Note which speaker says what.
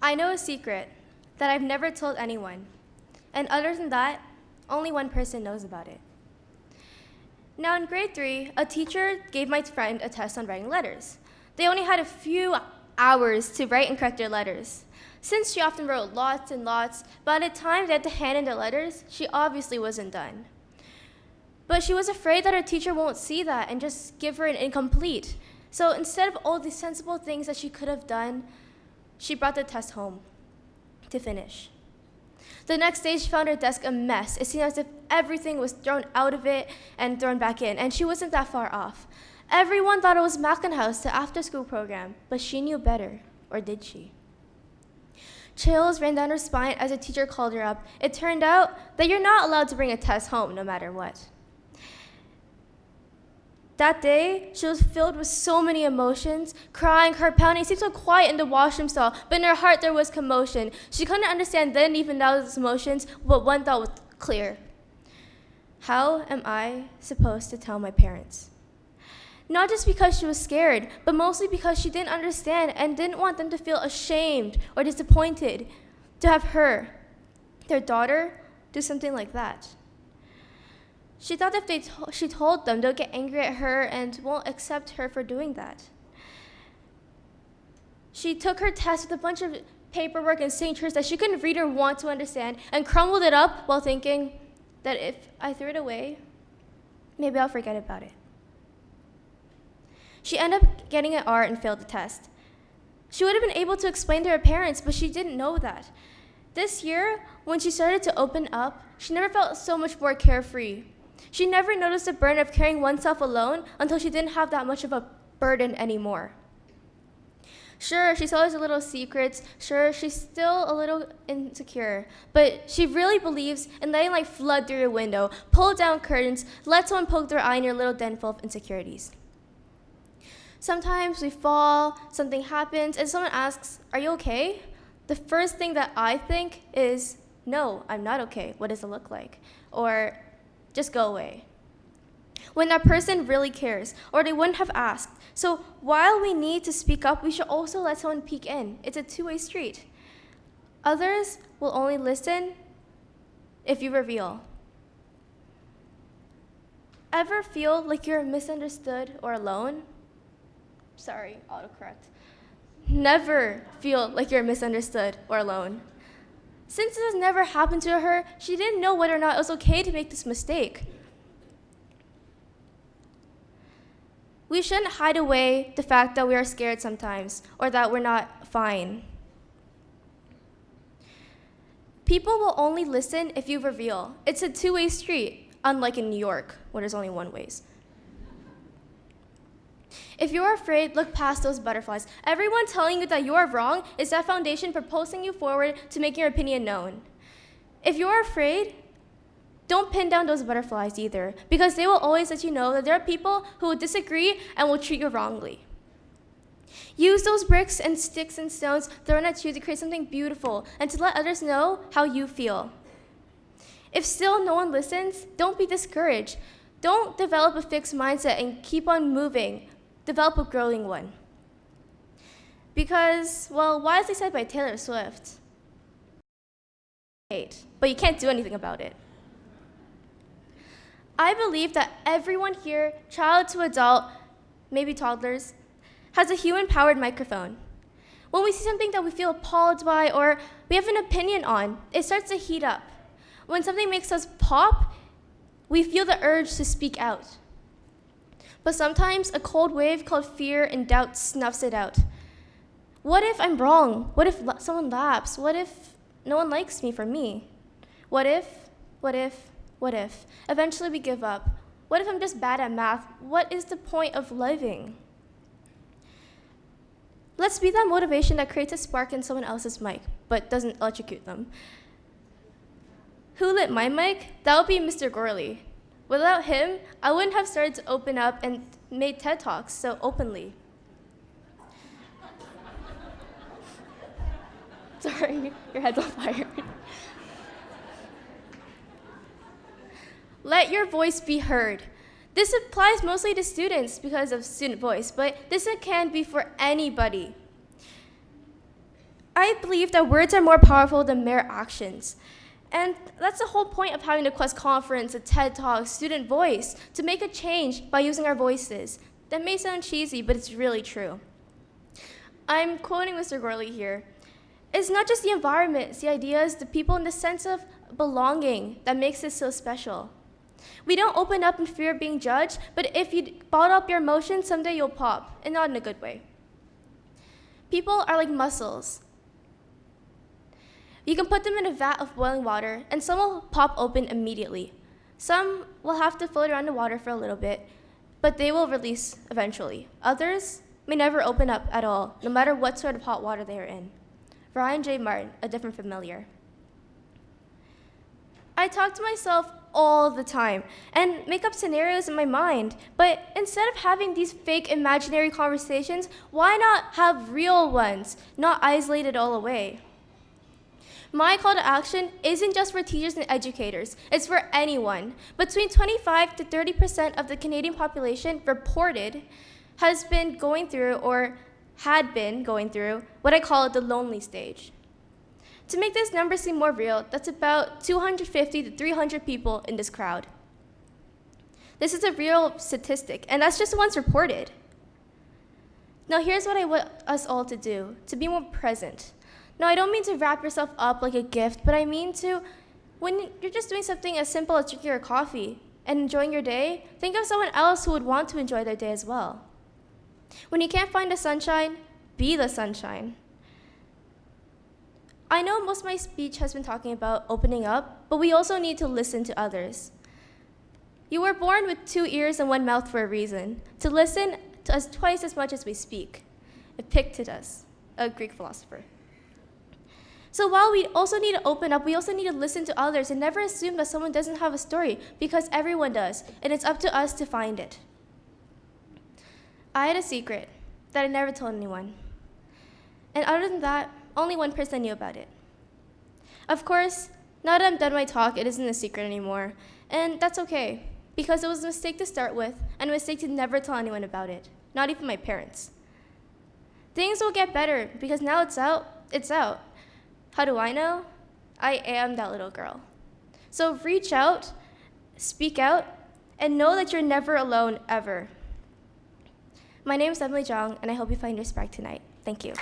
Speaker 1: I know a secret that I've never told anyone, and other than that, only one person knows about it. Now in grade 3, a teacher gave my friend a test on writing letters. They only had a few hours to write and correct their letters. Since she often wrote lots and lots, by the time they had to hand in their letters, she obviously wasn't done. But she was afraid that her teacher won't see that and just give her an incomplete. So instead of all the sensible things that she could have done, she brought the test home to finish. The next day, she found her desk a mess. It seemed as if everything was thrown out of it and thrown back in, and she wasn't that far off. Everyone thought it was Mackenhouse, the after-school program, but she knew better, or did she? Chills ran down her spine as the teacher called her up. It turned out that you're not allowed to bring a test home no matter what. That day, she was filled with so many emotions, crying, heart pounding. It seemed so quiet in the washroom stall, but in her heart there was commotion. She couldn't understand then, even now, those emotions, but one thought was clear. How am I supposed to tell my parents? Not just because she was scared, but mostly because she didn't understand and didn't want them to feel ashamed or disappointed to have her, their daughter, do something like that. She thought if she told them, they'll get angry at her and won't accept her for doing that. She took her test with a bunch of paperwork and signatures that she couldn't read or want to understand and crumbled it up while thinking that if I threw it away, maybe I'll forget about it. She ended up getting an R and failed the test. She would have been able to explain to her parents, but she didn't know that. This year, when she started to open up, she never felt so much more carefree. She never noticed the burden of carrying oneself alone until she didn't have that much of a burden anymore. Sure, she still has her little secrets. Sure, she's still a little insecure. But she really believes in letting light flood through your window, pull down curtains, let someone poke their eye in your little den full of insecurities. Sometimes we fall, something happens, and someone asks, "Are you okay?" The first thing that I think is, "No, I'm not okay. What does it look like?" Or, "Just go away." When that person really cares, or they wouldn't have asked. So while we need to speak up, we should also let someone peek in. It's a two-way street. Others will only listen if you reveal. Ever feel like you're misunderstood or alone? Sorry, autocorrect. Never feel like you're misunderstood or alone. Since this has never happened to her, she didn't know whether or not it was okay to make this mistake. We shouldn't hide away the fact that we are scared sometimes or that we're not fine. People will only listen if you reveal. It's a two-way street, unlike in New York, where there's only one way. If you're afraid, look past those butterflies. Everyone telling you that you are wrong is that foundation propulsing you forward to make your opinion known. If you're afraid, don't pin down those butterflies either, because they will always let you know that there are people who will disagree and will treat you wrongly. Use those bricks and sticks and stones thrown at you to create something beautiful and to let others know how you feel. If still no one listens, don't be discouraged. Don't develop a fixed mindset and keep on moving. Develop a growing one. Because, well, wisely said by Taylor Swift, but you can't do anything about it. I believe that everyone here, child to adult, maybe toddlers, has a human-powered microphone. When we see something that we feel appalled by or we have an opinion on, it starts to heat up. When something makes us pop, we feel the urge to speak out. But sometimes a cold wave called fear and doubt snuffs it out. What if I'm wrong? What if someone laughs? What if no one likes me for me? What if? Eventually we give up. What if I'm just bad at math? What is the point of living? Let's be that motivation that creates a spark in someone else's mic, but doesn't electrocute them. Who lit my mic? That would be Mr. Gorley. Without him, I wouldn't have started to open up and made TED Talks so openly. Sorry, your head's on fire. Let your voice be heard. This applies mostly to students because of student voice, but this can be for anybody. I believe that words are more powerful than mere actions. And that's the whole point of having a Quest conference, a TED Talk, student voice, to make a change by using our voices. That may sound cheesy, but it's really true. I'm quoting Mr. Gorley here. It's not just the environment, it's the ideas, the people, and the sense of belonging that makes this so special. We don't open up in fear of being judged, but if you bottle up your emotions, someday you'll pop, and not in a good way. People are like mussels. You can put them in a vat of boiling water, and some will pop open immediately. Some will have to float around the water for a little bit, but they will release eventually. Others may never open up at all, no matter what sort of hot water they are in. Ryan J. Martin, A Different Familiar. I talk to myself all the time and make up scenarios in my mind, but instead of having these fake imaginary conversations, why not have real ones, not isolate it all away? My call to action isn't just for teachers and educators, it's for anyone. Between 25 to 30% of the Canadian population reported has been going through or had been going through what I call the lonely stage. To make this number seem more real, that's about 250 to 300 people in this crowd. This is a real statistic, and that's just the ones reported. Now here's what I want us all to do, to be more present. Now I don't mean to wrap yourself up like a gift, but I mean to, when you're just doing something as simple as drinking your coffee and enjoying your day, think of someone else who would want to enjoy their day as well. When you can't find the sunshine, be the sunshine. I know most of my speech has been talking about opening up, but we also need to listen to others. You were born with 2 ears and 1 mouth for a reason, to listen to us twice as much as we speak. Epictetus, a Greek philosopher. So while we also need to open up, we also need to listen to others and never assume that someone doesn't have a story, because everyone does, and it's up to us to find it. I had a secret that I never told anyone. And other than that, only one person knew about it. Of course, now that I'm done my talk, it isn't a secret anymore. And that's okay, because it was a mistake to start with, and a mistake to never tell anyone about it, not even my parents. Things will get better, because now it's out, it's out. How do I know? I am that little girl. So reach out, speak out, and know that you're never alone, ever. My name is Emily Zhang, and I hope you find your spark tonight. Thank you.